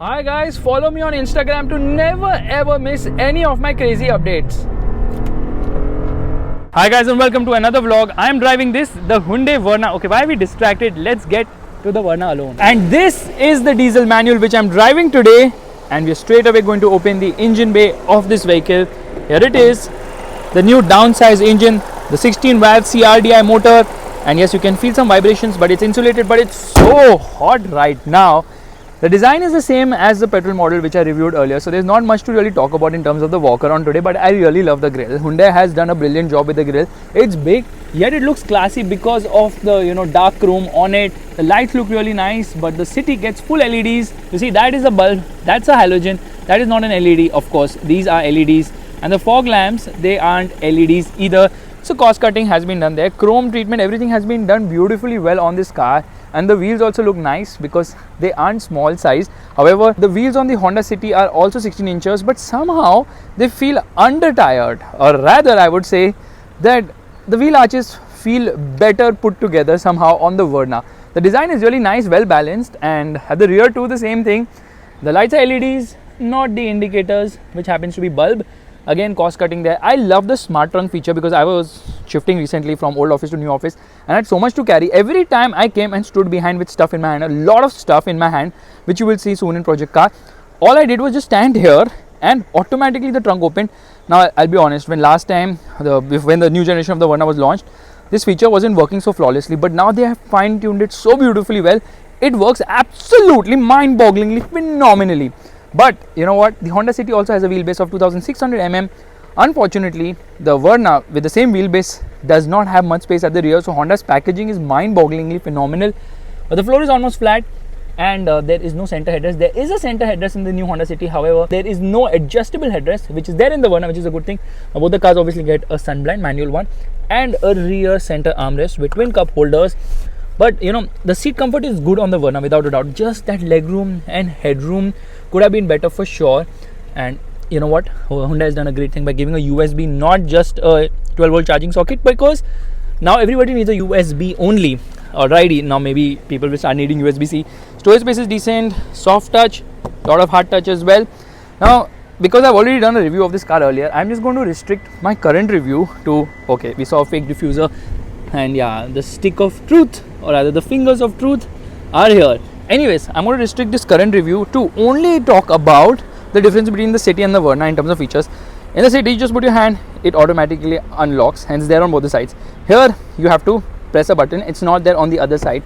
Hi guys, follow me on Instagram to never ever miss any of my crazy updates. Hi guys and welcome to another vlog. I am driving the Hyundai Verna. Okay, why are we distracted? Let's get to the Verna alone. And this is the diesel manual which I'm driving today, and we're straight away going to open the engine bay of this vehicle. Here it is, the new downsized engine, the 16 valve CRDI motor, and yes, you can feel some vibrations, but it's insulated, but it's so hot right now. The design is the same as the petrol model which I reviewed earlier, so there's not much to really talk about in terms of the walk around today, but I really love the grille. Hyundai has done a brilliant job with the grille. It's big, yet it looks classy because of the dark chrome on it. The lights look really nice, but the city gets full LEDs. You see, that is a bulb, that's a halogen, that is not an LED, of course. These are LEDs, and the fog lamps, they aren't LEDs either. So cost cutting has been done there. Chrome treatment, everything has been done beautifully well on this car. And the wheels also look nice because they aren't small size. However, the wheels on the Honda City are also 16 inches, but somehow they feel under tired, or rather I would say that the wheel arches feel better put together somehow on the Verna. The design is really nice, well balanced, and at the rear too the same thing. The lights are LEDs, not the indicators, which happens to be bulb. Again, cost cutting there. I love the smart trunk feature because I was shifting recently from old office to new office and I had so much to carry. Every time I came and stood behind with stuff in my hand, a lot of stuff in my hand, which you will see soon in Project Car, all I did was just stand here and automatically the trunk opened. Now I'll be honest, when last time when the new generation of the Verna was launched, this feature wasn't working so flawlessly, but now they have fine-tuned it so beautifully well. It works absolutely mind-bogglingly phenomenally. But you know what, the Honda City also has a wheelbase of 2600 mm. Unfortunately, the Verna with the same wheelbase does not have much space at the rear, so Honda's packaging is mind-bogglingly phenomenal. But the floor is almost flat, and there is no center headrest. There is a center headrest in the new Honda City, however there is no adjustable headrest, which is there in the Verna, which is a good thing. Both the cars obviously get a sunblind manual one and a rear center armrest with twin cup holders. But the seat comfort is good on the Verna without a doubt. Just that legroom and headroom could have been better for sure. And you know what, Hyundai has done a great thing by giving a USB, not just a 12 volt charging socket, because now everybody needs a USB only. Alrighty, now maybe people will start needing USB-C. Storage space is decent, soft touch, lot of hard touch as well. Now, because I've already done a review of this car earlier, I'm just going to restrict my current review to, okay, we saw a fake diffuser, and yeah, the stick of truth, or rather the fingers of truth are here. Anyways, I'm going to restrict this current review to only talk about the difference between the City and the Verna in terms of features. In the City, you just put your hand, it automatically unlocks, hence there on both the sides. Here, you have to press a button, it's not there on the other side.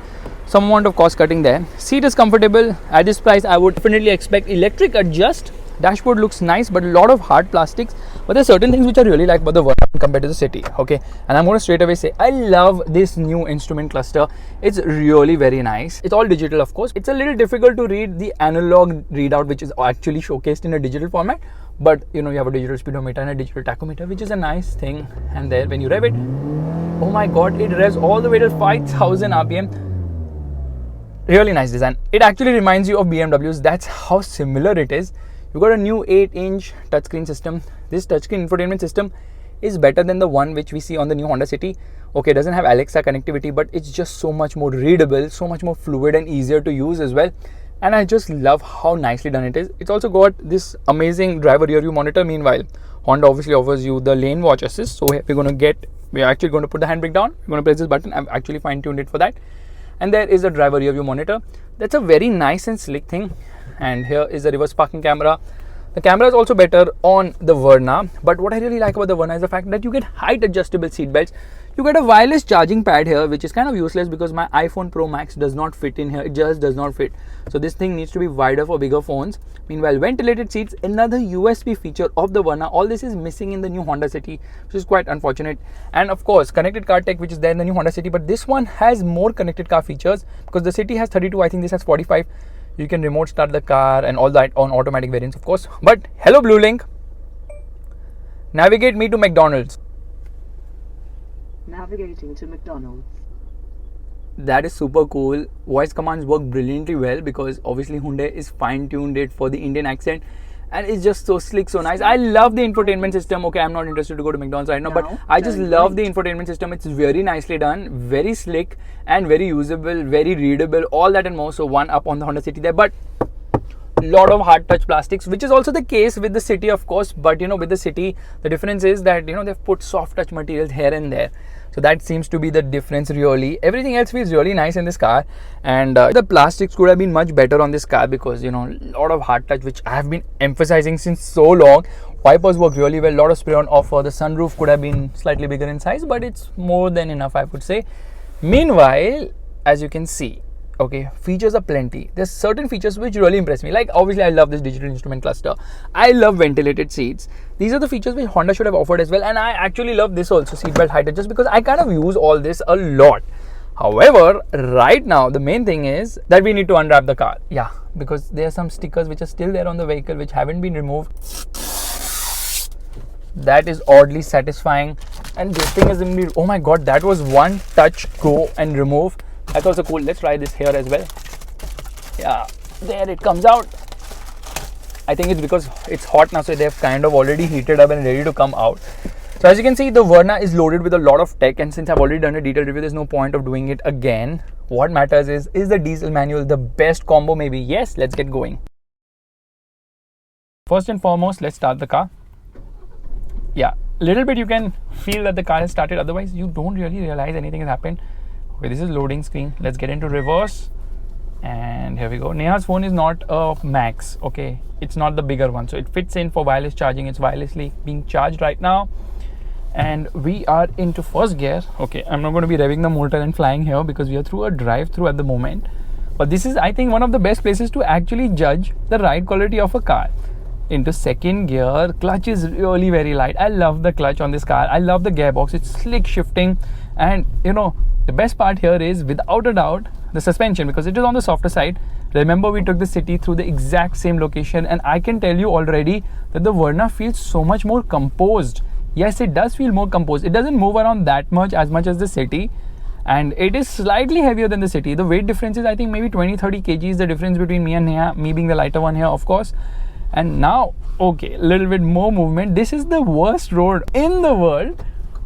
Some amount of cost cutting there. Seat is comfortable. At this price, I would definitely expect electric adjust. Dashboard looks nice, but a lot of hard plastics. But there are certain things which I really like about the Verna compared to the City. Okay, and I'm going to straight away say I love this new instrument cluster. It's really very nice. It's all digital, of course. It's a little difficult to read the analog readout, which is actually showcased in a digital format. But you have a digital speedometer and a digital tachometer, which is a nice thing. And there, when you rev it, oh my God, it revs all the way to 5000 RPM. Really nice design. It actually reminds you of BMWs. That's how similar it is. You got a new 8-inch touchscreen system. This touchscreen infotainment system is better than the one which we see on the new Honda City. Okay, it doesn't have Alexa connectivity, but it's just so much more readable, so much more fluid and easier to use as well. And I just love how nicely done it is. It's also got this amazing driver rear view monitor. Meanwhile, Honda obviously offers you the lane watch assist. So we're actually going to put the handbrake down. We're going to press this button. I've actually fine-tuned it for that. And there is a driver rear view monitor. That's a very nice and slick thing. And here is the reverse parking camera. The camera is also better on the Verna, but what I really like about the Verna is the fact that you get height adjustable seat belts. You get a wireless charging pad here, which is kind of useless because my iPhone Pro Max does not fit in here. It just does not fit. So this thing needs to be wider for bigger phones. Meanwhile, ventilated seats, another USB feature of the Verna. All this is missing in the new Honda City, which is quite unfortunate. And of course, connected car tech, which is there in the new Honda City, but this one has more connected car features because the City has 32, I think this has 45. You can remote start the car and all that on automatic variants, of course. But hello Blue Link, navigate me to McDonald's. Navigating to McDonald's. That is super cool. Voice commands work brilliantly well because obviously Hyundai is fine-tuned it for the Indian accent. And it's just so slick, so nice. I love the infotainment system. Okay, I'm not interested to go to McDonald's right now, but I just love the infotainment system. It's very nicely done, very slick and very usable, very readable, all that and more. So one up on the Honda City there. But lot of hard touch plastics, which is also the case with the City, of course. But with the City, the difference is that they've put soft touch materials here and there. So that seems to be the difference really. Everything else feels really nice in this car, and the plastics could have been much better on this car because a lot of hard touch, which I have been emphasizing since so long. Wipers work really well, lot of spray on offer. The sunroof could have been slightly bigger in size, but it's more than enough, I would say. Meanwhile, as you can see, okay, features are plenty. There's certain features which really impress me. Like, obviously I love this digital instrument cluster. I love ventilated seats. These are the features which Honda should have offered as well. And I actually love this also, seatbelt height adjust, because I kind of use all this a lot. However, right now the main thing is that we need to unwrap the car. Yeah, because there are some stickers which are still there on the vehicle which haven't been removed. That is oddly satisfying. And this thing is indeed, oh my god, that was one touch, go and remove. That's also cool. Let's try this here as well. Yeah, there it comes out. I think it's because it's hot now, so they've kind of already heated up and ready to come out. So as you can see, the Verna is loaded with a lot of tech, and since I've already done a detailed review, there's no point of doing it again. What matters is the diesel manual the best combo? Maybe yes. Let's get going. First and foremost, let's start the car. Yeah, little bit you can feel that the car has started, otherwise you don't really realize anything has happened. Okay, this is loading screen. Let's get into reverse, and here we go. Neha's phone is not a Max, okay, it's not the bigger one, so it fits in for wireless charging. It's wirelessly being charged right now, and we are into first gear. Okay, I'm not going to be revving the motor and flying here because we are through a drive-through at the moment, but this is, I think, one of the best places to actually judge the ride quality of a car. Into second gear, clutch is really very light. I love the clutch on this car. I love the gearbox. It's slick shifting, and the best part here is, without a doubt, the suspension, because it is on the softer side. Remember, we took the City through the exact same location, and I can tell you already that the Verna feels so much more composed. Yes, it does feel more composed. It doesn't move around that much as the City, and it is slightly heavier than the City. The weight difference is, I think, maybe 20-30 kgs, the difference between me and Neha, me being the lighter one here, of course. And now, okay, a little bit more movement. This is the worst road in the world.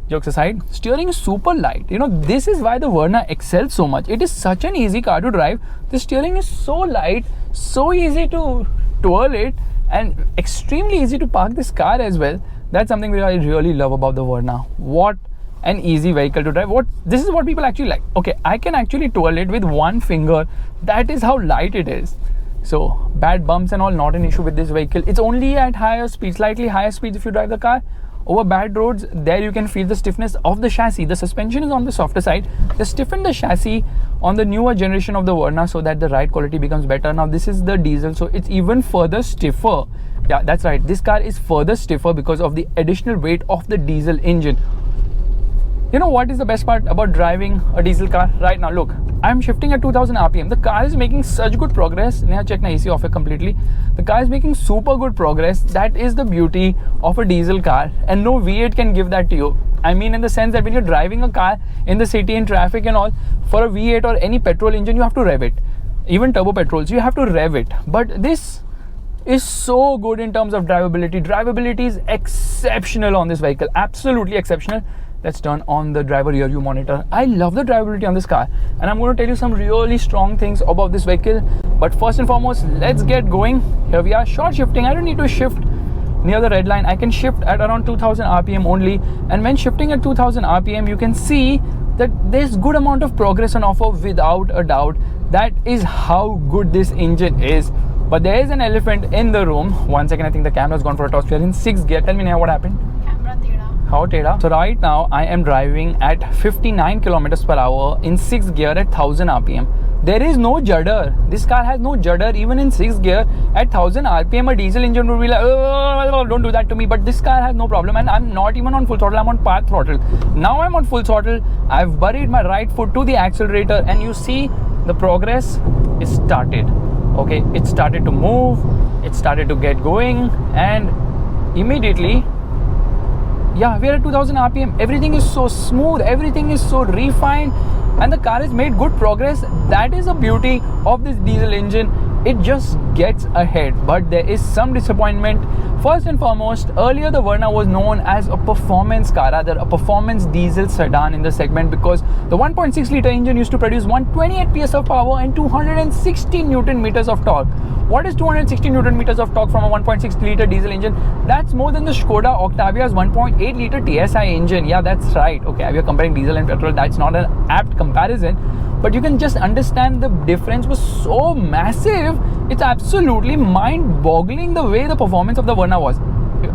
Jokes aside, steering is super light. This is why the Verna excels so much. It is such an easy car to drive. The steering is so light, so easy to twirl it, and extremely easy to park this car as well. That's something that I really love about the Verna. What an easy vehicle to drive. This is what people actually like. Okay, I can actually twirl it with one finger. That is how light it is. So bad bumps and all, not an issue with this vehicle. It's only at higher speeds, slightly higher speeds if you drive the car. Over bad roads, there you can feel the stiffness of the chassis. The suspension is on the softer side. They stiffened the chassis on the newer generation of the Verna so that the ride quality becomes better. Now this is the diesel, so it's even further stiffer. Yeah, that's right. This car is further stiffer because of the additional weight of the diesel engine. You know what is the best part about driving a diesel car right now? Look, I'm shifting at 2000 RPM. The car is making such good progress. Neha, check my AC off it completely. The car is making super good progress. That is the beauty of a diesel car, and no V8 can give that to you. I mean, in the sense that when you're driving a car in the city, in traffic and all, for a V8 or any petrol engine, you have to rev it. Even turbo petrols, you have to rev it. But this is so good in terms of drivability. Drivability is exceptional on this vehicle. Absolutely exceptional. Let's turn on the driver rear view monitor. I love the drivability on this car, and I'm going to tell you some really strong things about this vehicle. But first and foremost, let's get going. Here we are, short shifting. I don't need to shift near the red line. I can shift at around 2000 RPM only, and when shifting at 2000 RPM, you can see that there's good amount of progress on offer without a doubt. That is how good this engine is. But there is an elephant in the room. 1 second, I think the camera's gone for a toss. We are in 6th gear. Tell me now what happened. How teda? So right now I am driving at 59 kilometers per hour in 6th gear at 1000 RPM. There is no judder. This car has no judder. Even in 6th gear at 1000 RPM, a diesel engine would be like, oh, don't do that to me. But this car has no problem, and I'm not even on full throttle. I'm on part throttle. Now I'm on full throttle. I've buried my right foot to the accelerator, and you see the progress is started. Okay, it started to move. It started to get going, and immediately, yeah, we're at 2000 RPM. Everything is so smooth, everything is so refined, and the car has made good progress. That is the beauty of this diesel engine. It just gets ahead, but there is some disappointment. First and foremost, earlier the Verna was known as a performance car, rather a performance diesel sedan in the segment, because the 1.6 litre engine used to produce 128 PS of power and 260 Newton meters of torque. What is 260 Newton meters of torque from a 1.6 liter diesel engine? That's more than the Skoda Octavia's 1.8 liter TSI engine. Yeah, that's right. Okay, we are comparing diesel and petrol. That's not an apt comparison, but you can just understand the difference was so massive. It's absolutely mind-boggling the way the performance of the Verna was.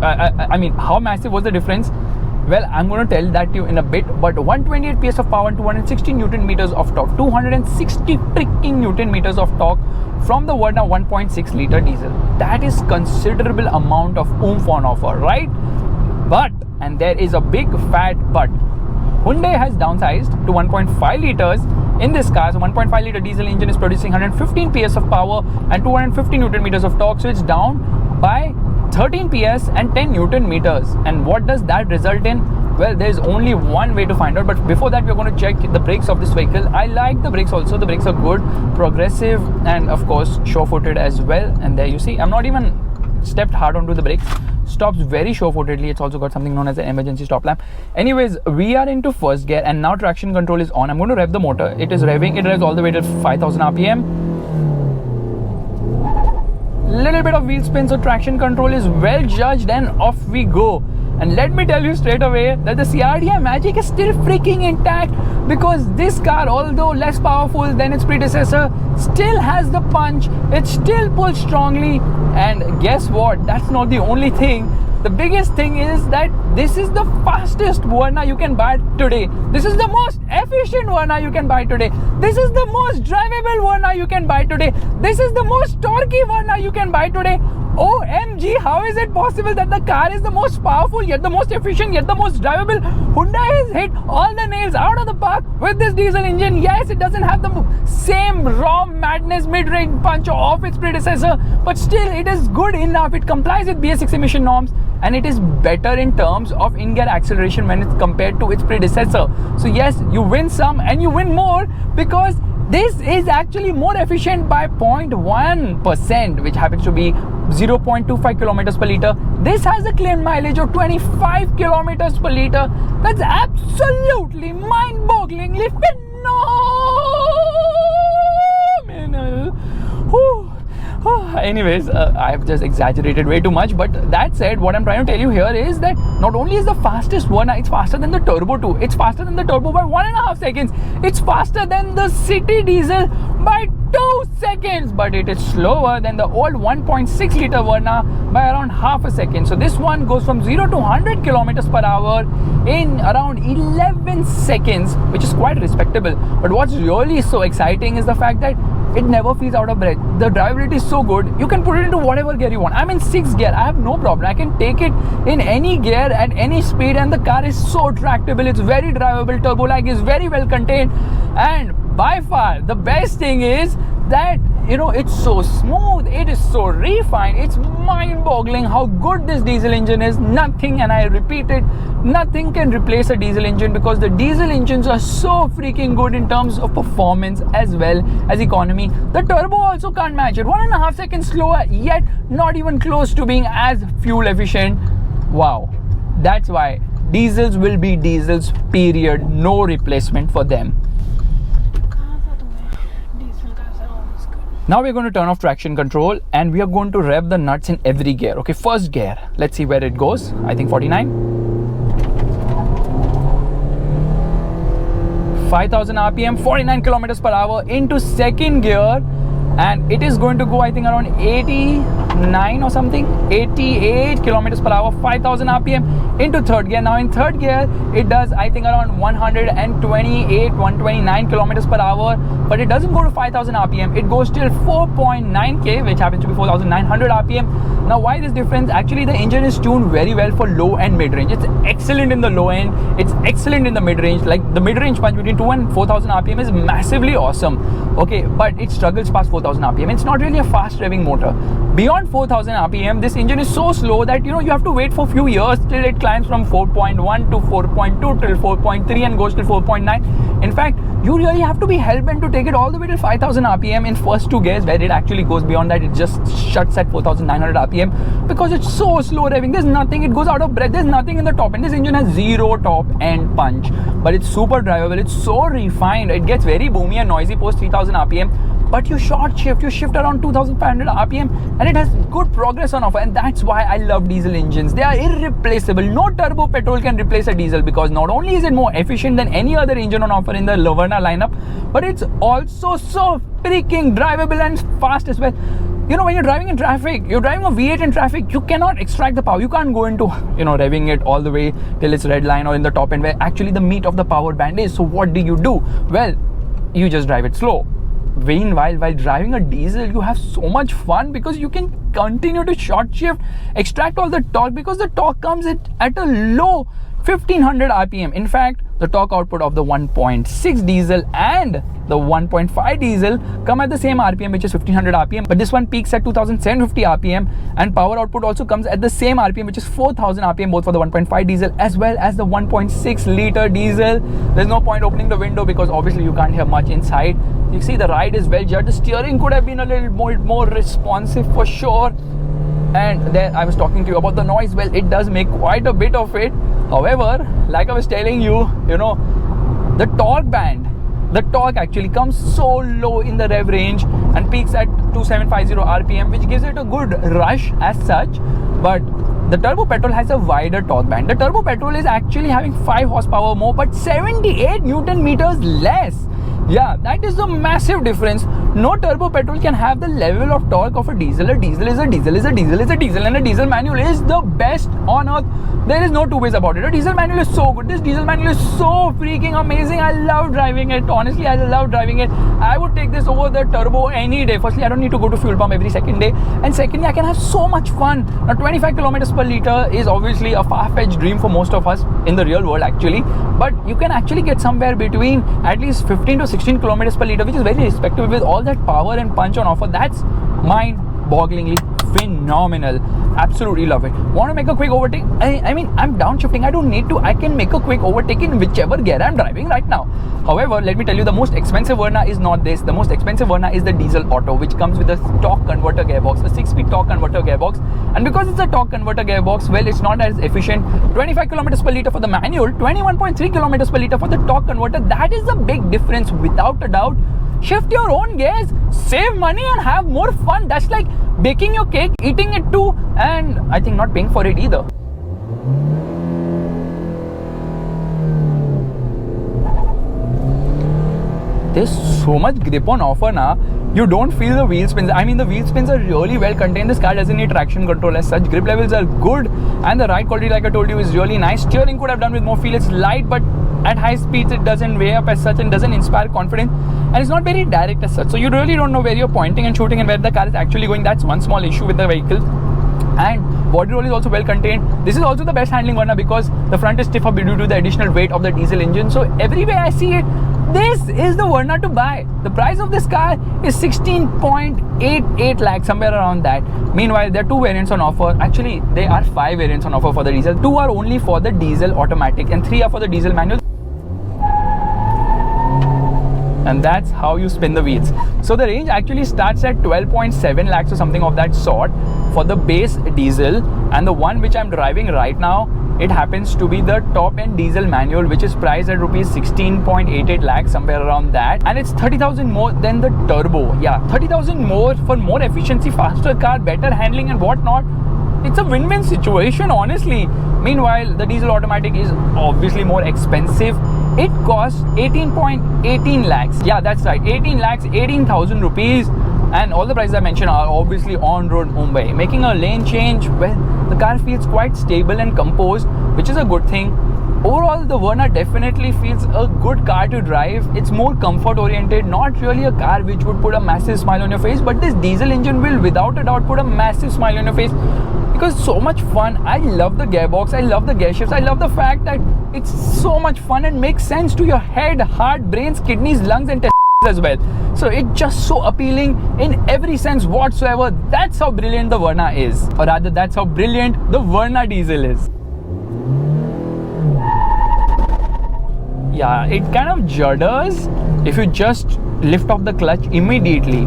I mean, how massive was the difference? Well, I'm going to tell that to you in a bit, but 128 PS of power and 260 Newton meters of torque, 260 freaking Newton meters of torque from the Verna 1.6 liter diesel. That is considerable amount of oomph on offer, right? But, and there is a big fat but, Hyundai has downsized to 1.5 liters in this car. So 1.5 liter diesel engine is producing 115 PS of power and 250 Newton meters of torque. So it's down by 13 PS and 10 Newton meters. And what does that result in? Well, there is only one way to find out, but before that we're going to check the brakes of this vehicle. I like the brakes also. The brakes are good, progressive, and of course sure-footed as well. And there you see, I'm not even stepped hard onto the brakes. Stops very sure-footedly. It's also got something known as an emergency stop lamp. Anyways, we are into first gear and now traction control is on. I'm going to rev the motor. It is revving. It revs all the way to 5000 RPM. Little bit of wheel spin, so traction control is well judged, and off we go. And let me tell you straight away that the CRDI magic is still freaking intact, because this car, although less powerful than its predecessor, still has the punch. It still pulls strongly. And guess what? That's not the only thing. The biggest thing is that this is the fastest Verna you can buy today. This is the most efficient Verna you can buy today. This is the most drivable Verna you can buy today. This is the most torquey Verna you can buy today. OMG, how is it possible that the car is the most powerful, yet the most efficient, yet the most drivable? Hyundai has hit all the nails out of the park with this diesel engine. Yes, it doesn't have the same raw madness mid-range punch of its predecessor, but still it is good enough. It complies with BS6 emission norms, and it is better in terms of in-gear acceleration when it's compared to its predecessor. So yes, you win some and you win more, because this is actually more efficient by 0.1%, which happens to be 0.25 kilometers per liter. This has a claimed mileage of 25 kilometers per liter. That's absolutely mind-bogglingly phenomenal. Whew. Anyways, I've just exaggerated way too much, but that said, what I'm trying to tell you here is that not only is the fastest Verna, it's faster than the turbo too. It's faster than the turbo by 1.5 seconds. It's faster than the city diesel by 2 seconds, but it is slower than the old 1.6 liter Verna by around half a second. So this one goes from 0 to 100 kilometers per hour in around 11 seconds, which is quite respectable. But what's really so exciting is the fact that it never feels out of breath. The drivability is so good. You can put it into whatever gear you want. I'm in 6th gear. I have no problem. I can take it in any gear at any speed, and the car is so tractable. It's very drivable. Turbo lag is very well contained, and by far the best thing is that, you know, it's so smooth, it is so refined. It's mind-boggling how good this diesel engine is. Nothing, and I repeat it, nothing can replace a diesel engine, because the diesel engines are so freaking good in terms of performance as well as economy. The turbo also can't match it. 1.5 seconds slower, yet not even close to being as fuel efficient. Wow. That's why diesels will be diesels, period. No replacement for them. Now we're going to turn off traction control and we are going to rev the nuts in every gear. Okay, first gear. Let's see where it goes. I think 49. 5000 RPM, 49 kilometers per hour into second gear. And it is going to go, I think, around 89 or something, 88 kilometers per hour, 5000 RPM into third gear. Now in third gear, it does, I think, around 129 kilometers per hour, but it doesn't go to 5000 RPM. It goes till 4.9K, which happens to be 4900 RPM. Now, why this difference? Actually, the engine is tuned very well for low and mid range. It's excellent in the low end. It's excellent in the mid range. Like the mid range punch between 2 and 4000 RPM is massively awesome. Okay, but it struggles past 4000 RPM. It's not really a fast revving motor. Beyond 4000 RPM, this engine is so slow that, you know, you have to wait for a few years till it climbs from 4.1 to 4.2 till 4.3 and goes till 4.9. In fact, you really have to be hell-bent to take it all the way till 5000 RPM in first two gears, where it actually goes beyond that. It just shuts at 4900 RPM because it's so slow revving. There's nothing, it goes out of breath. There's nothing in the top end. This engine has zero top end punch, but it's super drivable. It's so refined. It gets very boomy and noisy post 3000 RPM. but you short shift, you shift around 2500 rpm, and it has good progress on offer. And that's why I love diesel engines. They are irreplaceable. No turbo petrol can replace a diesel, because not only is it more efficient than any other engine on offer in the Verna lineup, but it's also so freaking drivable and fast as well. You know, when you're driving in traffic, you're driving a V8 in traffic, you cannot extract the power. You can't go into, you know, revving it all the way till it's red line or in the top end where actually the meat of the power band is. So what do? Well, you just drive it slow. Meanwhile, while driving a diesel, you have so much fun because you can continue to short shift, extract all the torque, because the torque comes at a low 1500 rpm. In fact, the torque output of the 1.6 diesel and the 1.5 diesel come at the same rpm, which is 1500 rpm, but this one peaks at 2750 rpm, and power output also comes at the same rpm, which is 4000 rpm, both for the 1.5 diesel as well as the 1.6 liter diesel. There's no point opening the window because obviously you can't hear much inside. You see the ride is well judged. The steering could have been a little more responsive for sure. And there I was talking to you about the noise. Well, it does make quite a bit of it. However, like I was telling you, you know, the torque band, the torque actually comes so low in the rev range and peaks at 2750 rpm, which gives it a good rush as such. But the turbo petrol has a wider torque band. The turbo petrol is actually having 5 horsepower more, but 78 newton meters less. Yeah, that is a massive difference. No turbo petrol can have the level of torque of a diesel. A diesel is a diesel is a diesel is a diesel, and a diesel manual is the best on earth. There is no two ways about it. A diesel manual is so good. This diesel manual is so freaking amazing. I love driving it. Honestly, I love driving it. I would take this over the turbo any day. Firstly, I don't need to go to fuel pump every second day, and secondly, I can have so much fun. Now, 25 kilometers per liter is obviously a far-fetched dream for most of us in the real world actually, but you can actually get somewhere between at least 15 to 16 kilometers per liter, which is very respectable with all that power and punch on offer. That's mind-bogglingly phenomenal. Absolutely love it. Want to make a quick overtake? I mean, I'm downshifting. I don't need to. I can make a quick overtake in whichever gear I'm driving right now. However, let me tell you, the most expensive Verna is not this. The most expensive Verna is the diesel auto, which comes with a torque converter gearbox, a 6-speed torque converter gearbox. And because it's a torque converter gearbox, well, it's not as efficient. 25 kilometers per liter for the manual, 21.3 kilometers per liter for the torque converter. That is a big difference without a doubt. Shift your own gears, save money and have more fun. That's like baking your cake, eating it too, and I think not paying for it either. There's so much grip on offer now. You don't feel the wheel spins. I mean, the wheel spins are really well contained. This car doesn't need traction control as such. Grip levels are good, and the ride quality, like I told you, is really nice. Steering could have done with more feel. It's light, but at high speeds it doesn't weigh up as such and doesn't inspire confidence, and it's not very direct as such, so you really don't know where you're pointing and shooting and where the car is actually going. That's one small issue with the vehicle. And body roll is also well contained. This is also the best handling Verna because the front is stiffer due to the additional weight of the diesel engine. So everywhere I see it, this is the Verna to buy. The price of this car is 16.88 lakhs, somewhere around that. Meanwhile, there are 2 variants on offer. Actually, there are 5 variants on offer for the diesel. 2 are only for the diesel automatic and 3 are for the diesel manual. And that's how you spin the wheels. So the range actually starts at 12.7 lakhs or something of that sort for the base diesel, and the one which I'm driving right now, it happens to be the top end diesel manual, which is priced at rupees 16.88 lakhs, somewhere around that, and it's 30,000 more than the turbo. Yeah, 30,000 more for more efficiency, faster car, better handling and whatnot. It's a win-win situation, honestly. Meanwhile, the diesel automatic is obviously more expensive. It costs 18.18 lakhs. Yeah, that's right, 18 lakhs, 18,000 rupees. And all the prices I mentioned are obviously on-road Mumbai. Making a lane change, well, the car feels quite stable and composed, which is a good thing. Overall, the Verna definitely feels a good car to drive. It's more comfort oriented, not really a car which would put a massive smile on your face, but this diesel engine will without a doubt put a massive smile on your face because it's so much fun. I love the gearbox, I love the gear shifts, I love the fact that it's so much fun and makes sense to your head, heart, brains, kidneys, lungs and as well. So it's just so appealing in every sense whatsoever. That's how brilliant the Verna is, or rather that's how brilliant the Verna diesel is. Yeah, it kind of judders if you just lift off the clutch immediately.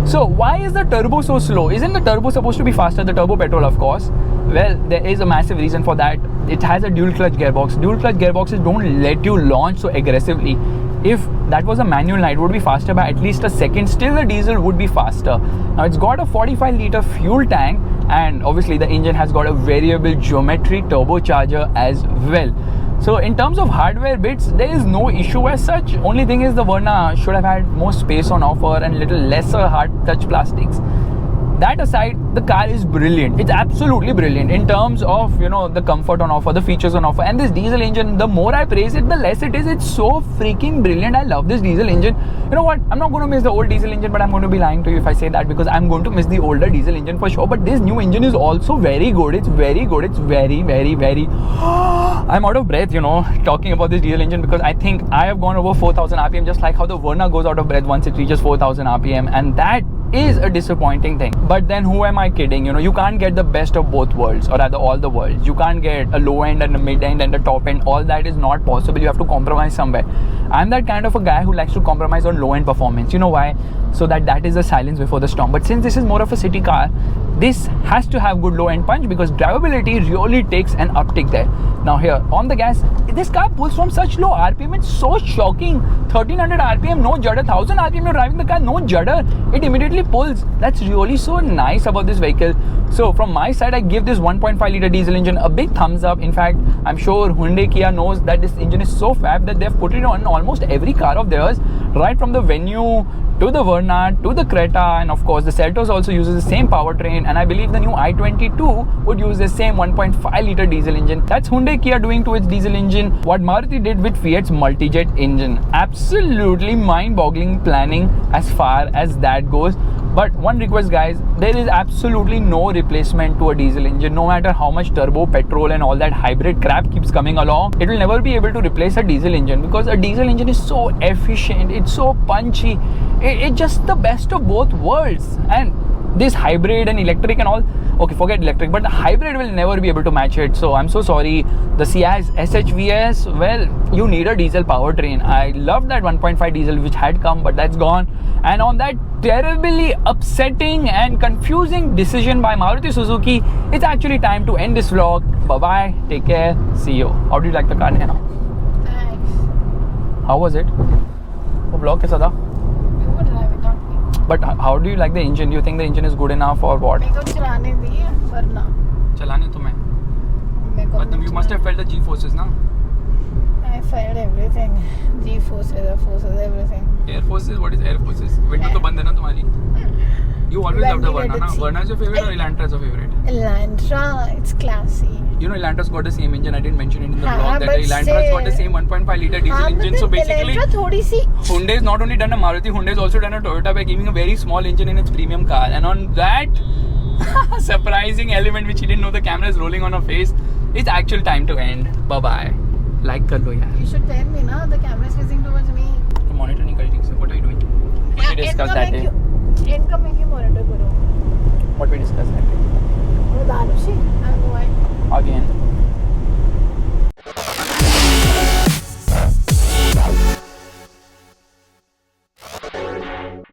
So why is the turbo so slow? Isn't the turbo supposed to be faster? The turbo petrol, of course. Well, there is a massive reason for that. It has a dual clutch gearbox. Dual clutch gearboxes don't let you launch so aggressively. if that was a manual now, it would be faster by at least a second. Still the diesel would be faster. Now it's got a 45 litre fuel tank, and obviously the engine has got a variable geometry turbocharger as well. So in terms of hardware bits, there is no issue as such. Only thing is the Verna should have had more space on offer and little lesser hard touch plastics. That aside, the car is brilliant. It's absolutely brilliant in terms of, you know, the comfort on offer, the features on offer. And this diesel engine, the more I praise it, the less it is. It's so freaking brilliant. I love this diesel engine. You know what? I'm not going to miss the old diesel engine, but I'm going to be lying to you if I say that, because I'm going to miss the older diesel engine for sure. But this new engine is also very good. It's very good. It's very, very, very... I'm out of breath, you know, talking about this diesel engine, because I think I have gone over 4,000 RPM, just like how the Verna goes out of breath once it reaches 4,000 RPM. And that is a disappointing thing. But then who am I kidding? You know, you can't get the best of both worlds, or rather all the worlds. You can't get a low end and a mid end and a top end. All that is not possible. You have to compromise somewhere. I'm that kind of a guy who likes to compromise on low end performance. You know why? So that is the silence before the storm. But since this is more of a city car, this has to have good low end punch, because drivability really takes an uptick there. Now here on the gas, this car pulls from such low RPM. It's so shocking. 1300 RPM, no judder. 1000 RPM, you're driving the car, no judder. It immediately pulls. That's really so nice about this vehicle. So from my side, I give this 1.5 litre diesel engine a big thumbs up. In fact, I'm sure Hyundai Kia knows that this engine is so fab that they've put it on almost every car of theirs, right from the Venue to the Verna to the Creta, and of course the Seltos also uses the same powertrain, and I believe the new i22 would use the same 1.5 litre diesel engine. That's Hyundai Kia doing to its diesel engine what Maruti did with Fiat's multi-jet engine. Absolutely mind-boggling planning as far as that goes. But one request, guys, there is absolutely no replacement to a diesel engine. No matter how much turbo, petrol and all that hybrid crap keeps coming along, it will never be able to replace a diesel engine, because a diesel engine is so efficient, it's so punchy, it's just the best of both worlds. And this hybrid and electric and all, okay, forget electric, but the hybrid will never be able to match it. So I'm so sorry. The Ciaz SHVS, well, you need a diesel powertrain. I love that 1.5 diesel which had come, but that's gone. And on that terribly upsetting and confusing decision by Maruti Suzuki, it's actually time to end this vlog. Bye bye, take care, see you. How do you like the car now? Nice. How was it? वो vlog कैसा था? You were driving, not me. But how do you like the engine? Do you think the engine is good enough or what? मेरे को चलाने दी है वरना. चलाने तुम्हें. मेरे को. But you must have felt the G forces, na? I felt everything. G forces, Air forces, everything. Air forces? What is air forces? Window तो बंद है ना तुम्हारी. You always loved the Verna, na? Verna is your favorite or Elantra is your favorite? Elantra, it's classy. You know, Elantra's got the same engine. I didn't mention it in the हाँ, vlog that Elantra's got the same 1.5 litre diesel engine. So basically, थोड़ी सी. Hyundai has not only done a Maruti, Hyundai has also done a Toyota by giving a very small engine in its premium car. And on that surprising element which he didn't know the camera is rolling on her face, it's actual time to end. Bye bye. Like कर लो यार. You should tell me, na? The camera is facing towards me. तो monitor नहीं कर रही थी. What are you doing? We discussed that day. Incoming,